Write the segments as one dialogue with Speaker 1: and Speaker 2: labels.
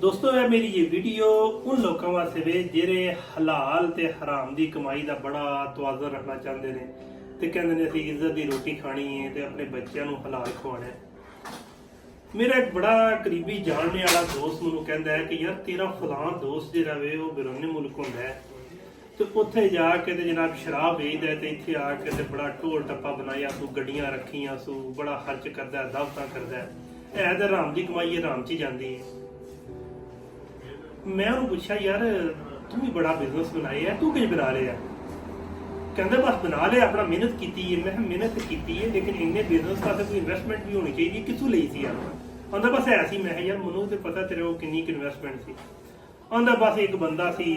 Speaker 1: दोस्तों ਇਹ ਮੇਰੀ ਇਹ ਵੀਡੀਓ उन ਲੋਕਾਂ ਵਾਸਤੇ ਵੇ ਜਿਹੜੇ ਹਲਾਲ ਤੇ ਹਰਾਮ ਦੀ ਕਮਾਈ ਦਾ ਬੜਾ ਤਵਾਜ਼ਨ ਰੱਖਣਾ ਚਾਹੁੰਦੇ ਨੇ ਤੇ ਕਹਿੰਦੇ ਨੇ ਅਸੀਂ ਇੱਜ਼ਤ ਦੀ ਰੋਟੀ ਖਾਣੀ ਹੈ ਤੇ ਆਪਣੇ ਬੱਚਿਆਂ ਨੂੰ ਹਲਾਲ ਖਵਾਉਣਾ ਹੈ। ਮੇਰਾ ਇੱਕ ਬੜਾ ਕਰੀਬੀ ਜਾਣਨੇ ਵਾਲਾ ਦੋਸਤ ਮੈਨੂੰ ਕਹਿੰਦਾ ਹੈ ਕਿ ਯਾਰ ਤੇਰਾ ਫਲਾਣ ਦੋਸਤ ਜਿਹੜਾ ਵੇ ਉਹ ਬਿਰੋਨੇ ਮੁਲਕ ਹੁੰਦਾ ਹੈ ਤੇ ਉੱਥੇ ਜਾ ਕੇ ਤੇ ਜਨਾਬ ਸ਼ਰਾਬ ਵੇਚਦਾ ਤੇ ਇੱਥੇ ਆ ਕੇ ਤੇ ਬੜਾ ਢੋਲ ਟੱਪਾ ਬਣਾਇਆ ਸੂ ਗੱਡੀਆਂ ਰੱਖੀਆਂ ਸੂ ਬੜਾ ਖਰਚ ਕਰਦਾ ਦਾਵਤਾਂ ਕਰਦਾ ਹੈ ਤੇ ਹਰਾਮ ਦੀ ਕਮਾਈ ਹਰਾਮ 'ਚ ਜਾਂਦੀ ਹੈ। मैं उन्होंने पूछा यार तू भी बड़ा बिजनेस बनाया तू किस बना लिया कहते बस बना लिया अपना मेहनत की है। मैं मेहनत की है लेकिन इन्ने बिजनेस वास्ते कोई इन्वेस्टमेंट भी होनी चाहिए कितों ली सी आंदा बस है सी। मैं यार मैनू तो पता तेरे को कितनी इन्वेस्टमेंट सी आंदा बस एक बंदा सी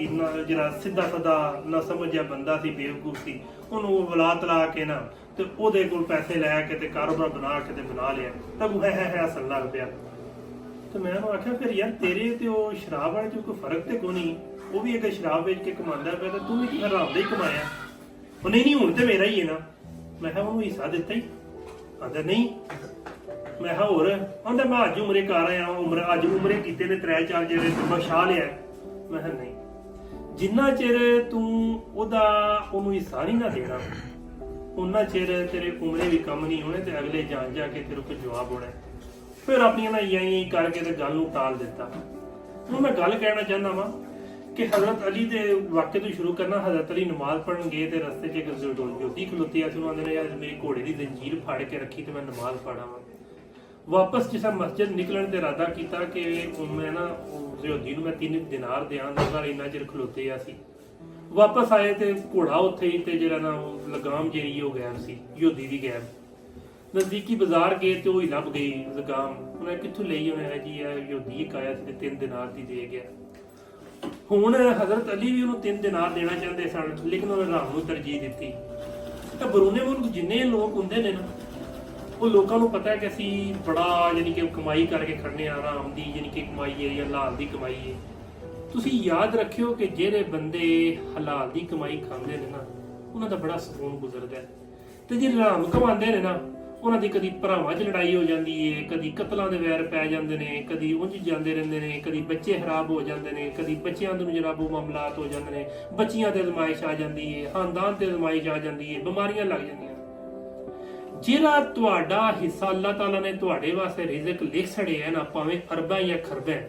Speaker 1: जरा सीधा साधा ना समझिया बंदा सी बेवकूफ सी उन्होंने बुला तला के ना तो ओदे कोल पैसे लैके ते कारोबार बना के ते बना लिया तब है हसन लग पिया। तो मैं आख्या फिर यार तेरे ते वो शराब वाले कोई फर्क तो कोई नहीं वो भी अगर शराब बेच के कमांदा पे तो तू भी हराम दा ही कमाया वो नहीं हुण ते मेरा ही है ना। मैं उन्होंने हिस्सा दिता ही आंदा नहीं। मैं होर आंदा मैं अज उमरे कर आया उम्र अज उमरे कीते ने 3-4 जेड़े बछा लिया। मैं नहीं जिन्ना चिर तू ओदा ओनू हिस्सा नहीं ना देना उन्ना चिर तेरे उमरे भी कम नहीं होने ते अगले जान जाके तेरे को जवाब होना। फिर अपनी ना यही करके ते गल नूं टाल दिता। हुण मैं गल कहना चाहना वा कि हजरत अली दे वाक़े तो शुरू करना। हजरत अली नमाज पढ़न गए ते रस्ते च एक ज्योति खलोती आ उन्होंने ने यार मेरी घोड़े की जंजीर फाड़ के रखी तो मैं नमाज पढ़ा वा। वापस जिस मस्जिद निकलण ते इरादा किया कि मैं ना ज्योति नूं मैं 3 दिनार देवां घर इन्ना चिर खलोते आ सी। वापस आए ते घोड़ा उत्थे ही ते जिहड़ा ना लगाम जेही हो गैब सी ज्योति दी गैब। नजदीकी बाजार गए तो ही लभ गई लगाम उन्हें कित्थों लई उन्हें जी योधी एक आया सी 3 दिनार दी दे गया। हुण हजरत अली भी उन्होंने 3 दिनार देना चाहते सन लेकिन उन्होंने हराम नूं तरजीह दित्ती। तो बरूने मुल्क जिन्ने लोग हुंदे ने ना वो लोगों को पता है कि असीं बड़ा यानी कि कमाई करके खड़ने हराम दी यानी कि कमाई है या हलाल दी कमाई है। तुसीं याद रखियो कि जिहड़े बंदे हलाल दी कमाई खांदे ने ना उन्हां दा बड़ा सुकून गुजरदा है ते जे हराम कमांदे ने ना ਉਹਨਾਂ ਦੀ ਕਦੀ ਭਰਾਵਾਂ 'ਚ ਲੜਾਈ ਹੋ ਜਾਂਦੀ ਏ ਕਦੀ ਕਤਲਾਂ ਦੇ ਵੈਰ ਪੈ ਜਾਂਦੇ ਨੇ ਕਦੀ ਉਂਝ ਜਾਂਦੇ ਰਹਿੰਦੇ ਨੇ ਕਦੀ ਬੱਚੇ ਖਰਾਬ ਹੋ ਜਾਂਦੇ ਨੇ ਕਦੀ ਬੱਚਿਆਂ ਦੇ ਜਨਾਬ ਉਹ ਮਾਮਲਾਤ ਹੋ ਜਾਂਦੇ ਨੇ ਬੱਚੀਆਂ ਤੇ ਅਜ਼ਮਾਇਸ਼ ਆ ਜਾਂਦੀ ਏ ਖਾਨਦਾਨ ਤੇ ਅਜ਼ਮਾਇਸ਼ ਆ ਜਾਂਦੀ ਏ ਬਿਮਾਰੀਆਂ ਲੱਗ ਜਾਂਦੀਆਂ। ਜਿਹੜਾ ਤੁਹਾਡਾ ਹਿੱਸਾ ਅੱਲਾਹ ਤਾਲਾ ਨੇ ਤੁਹਾਡੇ ਵਾਸਤੇ ਰਿਜ਼ਕ ਲਿਖ ਛੜਿਆ ਨਾ ਭਾਵੇਂ ਅਰਬਾਂ ਜਾਂ ਖਰਬਾਂ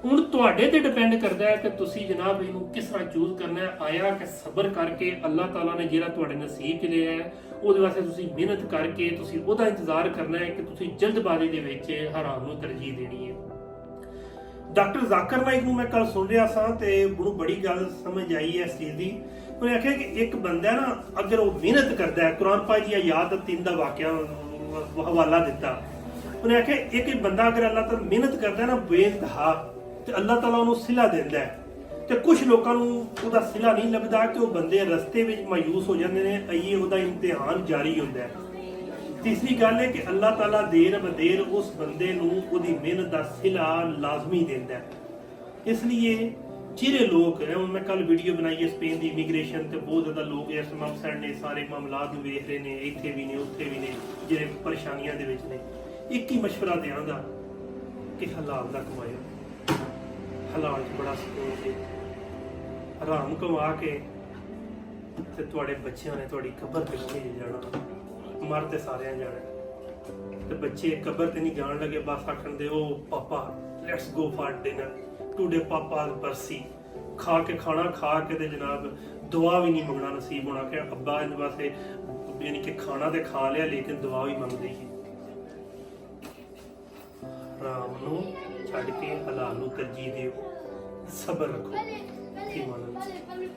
Speaker 1: ਹੁਣ ਤੁਹਾਡੇ ਤੇ ਡਿਪੈਂਡ ਕਰਦਾ ਹੈ ਕਿ ਤੁਸੀਂ ਜਨਾਬ ਇਹਨੂੰ ਕਿਸ ਤਰ੍ਹਾਂ ਚੂਜ਼ ਕਰਨਾ ਹੈ। ਆਇਆ ਕਿ ਸਬਰ ਕਰਕੇ ਅੱਲਾਹ ਤਾਲਾ ਨੇ ਜਿਹੜਾ ਤੁਹਾਡੇ ਨਸੀਬ 'ਚ ਲਿਆ ਹੈ ਉਹਦੇ ਵਾਸਤੇ ਤੁਸੀਂ ਮਿਹਨਤ ਕਰਕੇ ਤੁਸੀਂ ਉਹਦਾ ਇੰਤਜ਼ਾਰ ਕਰਨਾ ਹੈ ਕਿ ਤੁਸੀਂ ਜਲਦਬਾਜ਼ੀ ਦੇ ਵਿੱਚ ਹਰਾਮ ਨੂੰ ਤਰਜੀਹ ਦੇਣੀ ਹੈ। ਡਾਕਟਰ ਜ਼ਾਕਿਰ ਨਾਇਕ ਨੂੰ ਮੈਂ ਕੱਲ ਸੁਣ ਰਿਹਾ ਸਾਂ ਤੇ ਉਹਨੂੰ ਬੜੀ ਗੱਲ ਸਮਝ ਆਈ ਹੈ ਇਸ ਚੀਜ਼ ਦੀ। ਉਹਨੇ ਆਖਿਆ ਕਿ ਇੱਕ ਬੰਦਾ ਨਾ ਅਗਰ ਉਹ ਮਿਹਨਤ ਕਰਦਾ ਹੈ ਕੁਰਾਨ ਪਾਕ ਦੀ ਆਇਤ 3 ਦਾ ਵਾਕਿਆ ਹਵਾਲਾ ਦਿੱਤਾ। ਉਹਨੇ ਆਖਿਆ ਇੱਕ ਬੰਦਾ ਅਗਰ ਅੱਲਾਹ ਤਾਲਾ ਮਿਹਨਤ ਕਰਦਾ ਨਾ ਬੇਇੰਤਹਾ ਤੇ ਅੱਲਾਹ ਤਾਲਾ ਉਹਨੂੰ ਸਿਲਾ ਦਿੰਦਾ ਹੈ ਤੇ ਕੁਝ ਲੋਕਾਂ ਨੂੰ ਉਹਦਾ ਸਿਲਾ ਨਹੀਂ ਲੱਗਦਾ ਕਿ ਉਹ ਬੰਦੇ ਰਸਤੇ ਵਿੱਚ ਮਾਯੂਸ ਹੋ ਜਾਂਦੇ ਨੇ ਅਈਏ ਉਹਦਾ ਇਮਤਿਹਾਨ ਜਾਰੀ ਹੁੰਦਾ ਹੈ। ਤੀਸਰੀ ਗੱਲ ਹੈ ਕਿ ਅੱਲਾਹ ਤਾਲਾ ਦੇਰ ਬਦੇਰ ਉਸ ਬੰਦੇ ਨੂੰ ਉਹਦੀ ਮਿਹਨਤ ਦਾ ਸਿਲਾ ਲਾਜ਼ਮੀ ਦਿੰਦਾ ਹੈ। ਇਸ ਲਈ ਜਿਹੜੇ ਲੋਕ ਮੈਂ ਕੱਲ ਵੀਡੀਓ ਬਣਾਈ ਹੈ ਸਪੇਨ ਦੀ ਇਮੀਗ੍ਰੇਸ਼ਨ ਤੇ ਬਹੁਤ ਜ਼ਿਆਦਾ ਲੋਕ ਇਸ ਮਕਸਦ ਨੇ ਸਾਰੇ ਮਾਮਲਾਤ ਨੂੰ ਵੇਖ ਰਹੇ ਨੇ ਇੱਥੇ ਵੀ ਨੇ ਉੱਥੇ ਵੀ ਨੇ ਜਿਹੜੇ ਪਰੇਸ਼ਾਨੀਆਂ ਦੇ ਵਿੱਚ ਨੇ। ਇੱਕ ਹੀ ਮਸ਼ਵਰਾ ਦਿਆਂਗਾ ਕਿ ਹਲਾਲ ਦਾ ਕਮਾਇਓ ਹਲਾਲ 'ਚ ਬੜਾ ਸਕੂਨ ਹੈ। ਹਰਾਮ ਕਮਾ ਕੇ ਤੇ ਤੁਹਾਡੇ ਬੱਚਿਆਂ ਨੇ ਤੁਹਾਡੀ ਕਬਰ ਤੇ ਨਹੀਂ ਜਾਣਾ ਮਰ ਤੇ ਸਾਰਿਆਂ ਜਾਣਾ ਤੇ ਬੱਚੇ ਕਬਰ ਤੇ ਨਹੀਂ ਜਾਣ ਲੱਗੇ ਬਸ ਆਖਣ ਦੇ ਉਹ ਪਾਪਾ let's go for dinner today ਪਾਪਾ ਬਰਸੀ ਖਾ ਕੇ ਖਾਣਾ ਖਾ ਕੇ ਤੇ ਜਨਾਬ ਦੁਆ ਵੀ ਨਹੀਂ ਮੰਗਣਾ ਨਸੀਬ ਹੋਣਾ ਕਿ ਅੱਬਾ ਇਹਦੇ ਵਾਸਤੇ ਯਾਨੀ ਕਿ ਖਾਣਾ ਤੇ ਖਾ ਲਿਆ ਲੇਕਿਨ ਦੁਆ ਵੀ ਮੰਗਦੇ ਸੀ। ਹਰਾਮ ਨੂੰ ਛੱਡ ਕੇ ਹਲਾਲ ਨੂੰ ਤਰਜੀਹ ਦਿਓ ਸਬਰ ਰੱਖੋ।